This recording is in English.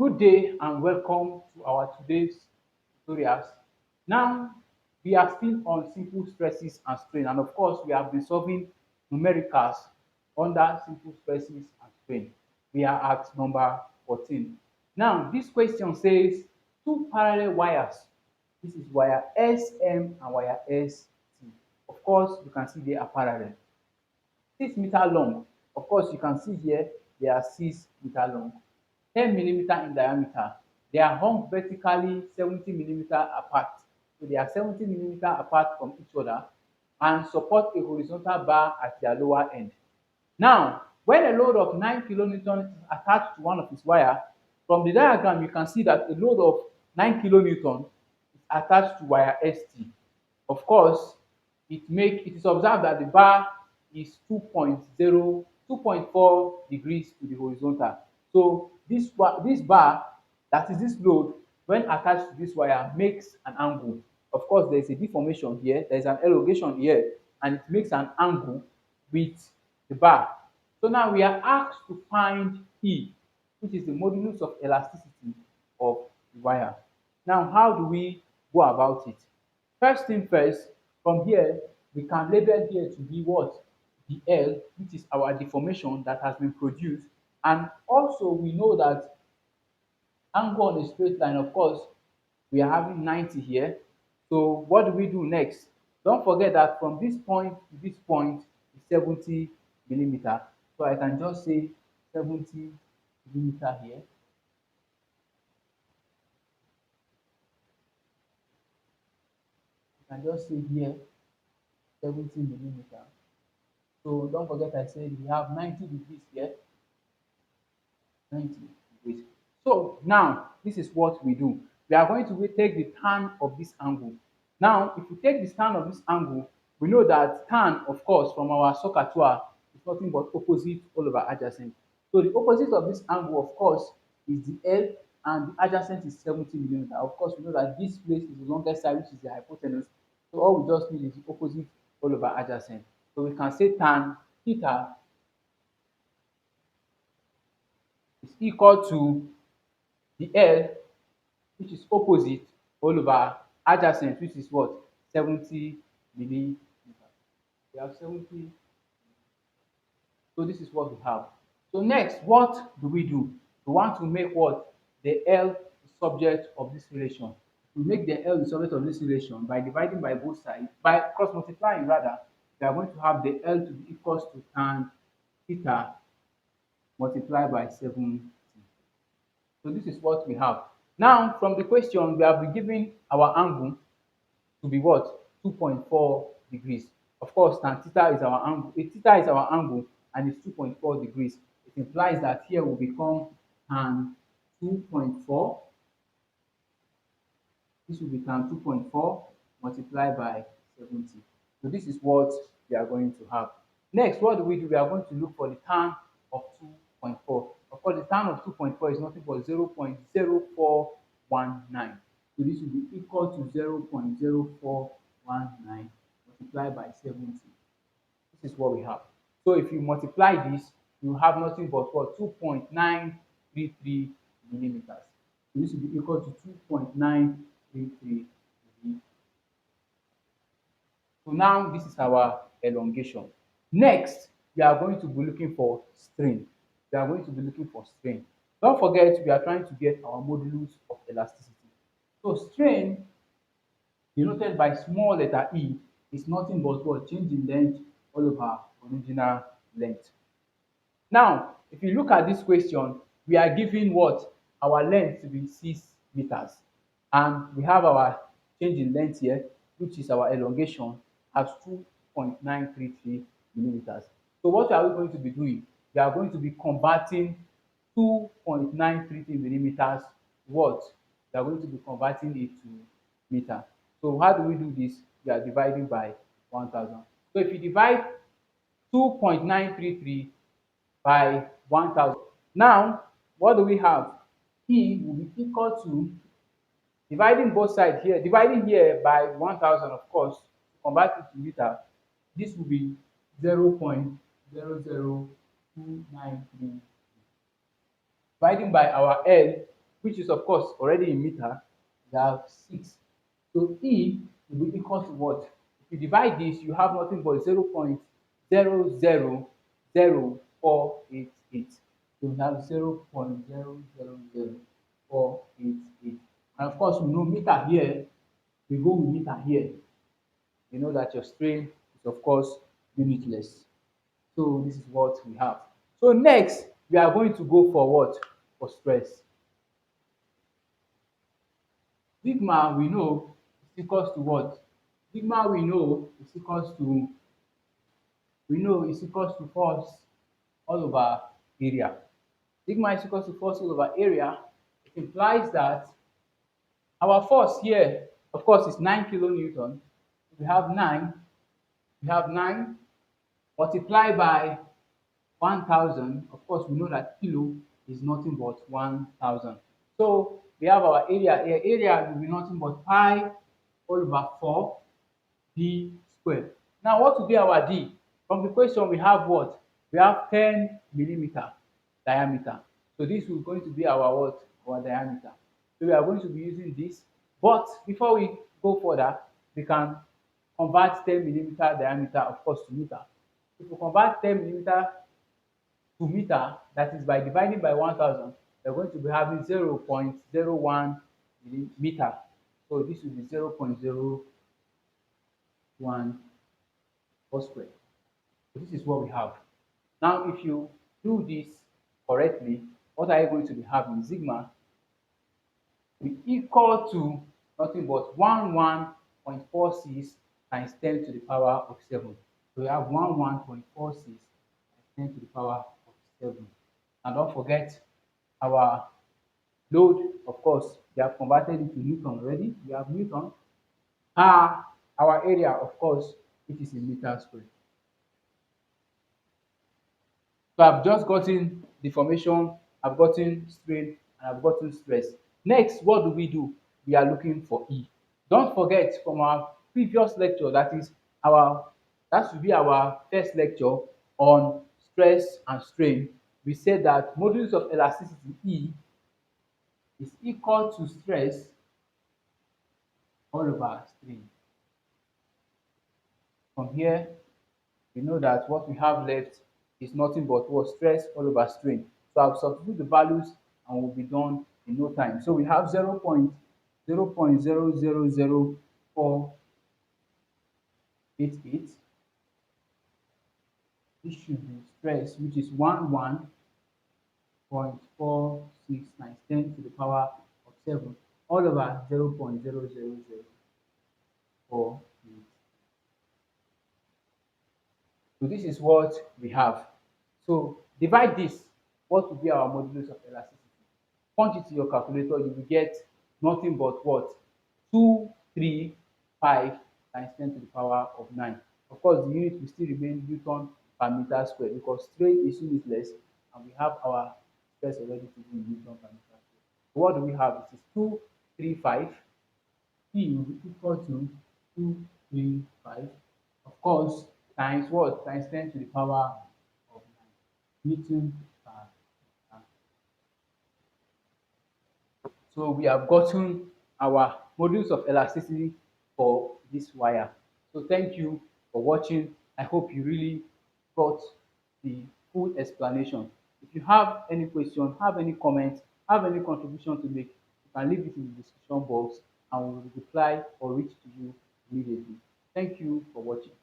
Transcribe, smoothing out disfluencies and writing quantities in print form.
Good day and welcome to our today's tutorials. Now, we are still on simple stresses and strain, and of course, we have been solving numericals under simple stresses and strain. We are at number 14. Now, this question says two parallel wires. This is wire SM and wire ST. Of course, you can see they are parallel. 6 meter long. Of course, you can see here they are 6 meter long. 10 millimeter in diameter. They are hung vertically 70 millimeter apart. So they are 70 millimeter apart from each other and support a horizontal bar at their lower end. Now, when a load of 9 kilonewton is attached to one of its wire, from the diagram you can see that a load of 9 kilonewton is attached to wire ST. Of course, it is observed that the bar is 2.4 degrees to the horizontal. So this bar, that is this load, when attached to this wire, makes an angle. Of course, there is a deformation here, there is an elongation here, and it makes an angle with the bar. So now we are asked to find E, which is the modulus of elasticity of the wire. Now, how do we go about it? First thing first, from here, we can label here to be what? The L, which is our deformation that has been produced. And also, we know that angle on a straight line, of course, we are having 90 here. So what do we do next? Don't forget that from this point to this point is 70 millimeter. So I can just say 70 millimeter here. I can just say here 70 millimeter. So don't forget I said we have 90 degrees here. 90 degrees. So now this is what we do. We are going to take the tan of this angle. Now, if we take the tan of this angle, we know that tan, of course, from our SOHCAHTOA is nothing but opposite all over adjacent. So the opposite of this angle, of course, is the L, and the adjacent is 70 millimeter. Of course, we know that this place is the longest side, which is the hypotenuse. So all we just need is the opposite all over adjacent. So we can say tan theta is equal to the L, which is opposite all over adjacent, which is what? 70 millimeters. We have 70. So this is what we have. So next, what do? We want to make what? The L the subject of this relation. We make the L the subject of this relation by dividing by both sides, by cross multiplying rather. We are going to have the L to be equals to tan theta multiplied by 70. So this is what we have. Now, from the question, we have been given our angle to be what? 2.4 degrees. Of course, tan theta is our angle. Theta is our angle, and it's 2.4 degrees. It implies that here will become tan 2.4. This will be tan 2.4 multiplied by 70. So this is what we are going to have. Next, what do? We are going to look for the tan of 2.4. Of course, the tan of 2.4 is nothing but 0.0419. So this will be equal to 0.0419 multiplied by 70. This is what we have. So if you multiply this, you have nothing but what? 2.933 millimeters. So this will be equal to 2.933. So now this is our elongation. Next, we are going to be looking for strain. We are going to be looking for strain. Don't forget, we are trying to get our modulus of elasticity. So strain, denoted by small letter E, is nothing but what? Change in length all over original length. Now, if you look at this question, we are given what? Our length to be 6 meters. And we have our change in length here, which is our elongation, as 2.933 millimeters. So what are we going to be doing? We are going to be converting 2.933 millimeters to what? We are going to be converting it to meter. So how do we do this? We are dividing by 1000. So if you divide 2.933 by 1000, now what do we have? E will be equal to, dividing both sides here, dividing here by 1000, of course, to convert it to meter, this will be 0.00293. Dividing by our L, which is of course already in meter, we have 6. So E will be equal to what? If you divide this, you have nothing but 0.000488. So we have 0.000488. And of course, we know meter here, we go with meter here. You know that your strain is of course unitless. So this is what we have. So next, we are going to go for what? For stress. Sigma we know is equals to what? Sigma we know is equals to force all over area. Sigma is equals to force all over area. It implies that our force here, of course, is 9 kilonewton. We have 9. We have 9 multiplied by 1,000. Of course, we know that kilo is nothing but 1,000. So we have our area here. Area will be nothing but pi all over 4 d squared. Now, what will be our d? From the question, we have what? We have 10 millimeter diameter. So this is going to be our what? Our diameter. So we are going to be using this. But before we go further, we can convert 10 millimeter diameter, of course, to meter. If we convert 10 millimeter to meter, that is by dividing by 1,000, we're going to be having 0.01 meter. So this will be 0.01 per square. So this is what we have. Now, if you do this correctly, what are you going to be having? Sigma will equal to nothing but 11.46 times 10 to the power of 7. So we have 11.46 times 10 to the power of 7. And don't forget our load, of course, we have converted into Newton already. We have Newton. Our area, of course, which is in meters squared. So I've just gotten deformation, I've gotten strain, and I've gotten stress. Next, what do? We are looking for E. Don't forget from our previous lecture, that should be our first lecture on stress and strain. We said that modulus of elasticity E is equal to stress all over strain. From here, we know that what we have left is nothing but what? Stress all over strain. So I'll substitute the values and we'll be done in no time. So we have 0.000488. This should be stress, which is 11.46 times 10 to the power of 7 all over 0.0004. So this is what we have. So divide this. What will be our modulus of elasticity? Punch it to your calculator, you will get nothing but what? 235 times 10 to the power of 9. Of course, the unit will still remain Newton per meter square because strain is unitless and we have our stress already to be in Newton per meter square. So what do we have? It is 235. P will be equal to 235. Of course, times what? Times 10 to the power of 9 Newton per meter. So we have gotten our modulus of elasticity for this wire. So thank you for watching. I hope you really got the full explanation. If you have any question, have any comment, have any contribution to make, you can leave it in the description box and we will reply or reach to you immediately. Thank you for watching.